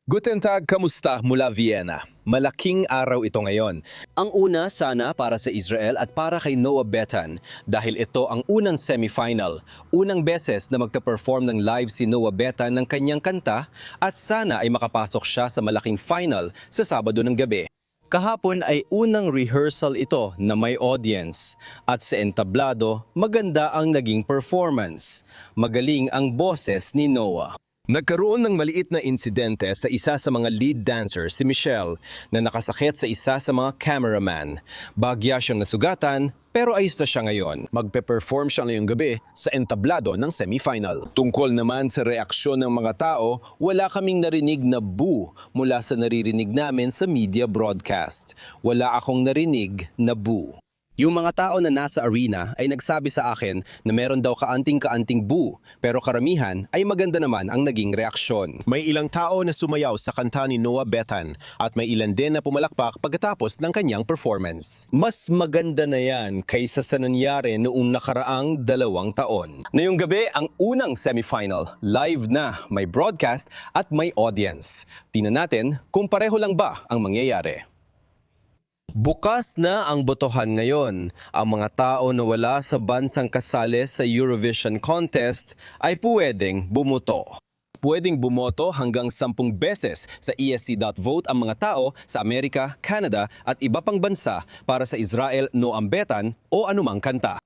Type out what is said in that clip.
Guten Tag, kamusta mula Vienna? Malaking araw ito ngayon. Ang una sana para sa Israel at para kay Noah Betan dahil ito ang unang semifinal. Unang beses na magka-perform ng live si Noah Betan ng kanyang kanta at sana ay makapasok siya sa malaking final sa Sabado ng gabi. Kahapon ay unang rehearsal ito na may audience at sa entablado maganda ang naging performance. Magaling ang boses ni Noah. Nagkaroon ng maliit na insidente sa isa sa mga lead dancer, si Michelle, na nakasakit sa isa sa mga cameraman. Bagya siyang nasugatan, pero ayos na siya ngayon. Magpe-perform siya ngayong gabi sa entablado ng semifinal. Tungkol naman sa reaksyon ng mga tao, wala kaming narinig na boo mula sa naririnig namin sa media broadcast. Wala akong narinig na boo. Yung mga tao na nasa arena ay nagsabi sa akin na meron daw kaanting-kaanting boo, pero karamihan ay maganda naman ang naging reaksyon. May ilang tao na sumayaw sa kanta ni Noah Betan at may ilan din na pumalakpak pagkatapos ng kanyang performance. Mas maganda na yan kaysa sa nangyari noong nakaraang 2 taon. Ngayong gabi, ang unang semifinal. Live na, may broadcast at may audience. Tingnan natin kung pareho lang ba ang mangyayari. Bukas na ang botohan ngayon. Ang mga tao na wala sa bansang kasali sa Eurovision Contest ay pwedeng bumoto. Pwedeng bumoto hanggang 10 beses sa ESC.vote ang mga tao sa Amerika, Canada at iba pang bansa para sa Israel, Noah Betan o anumang kanta.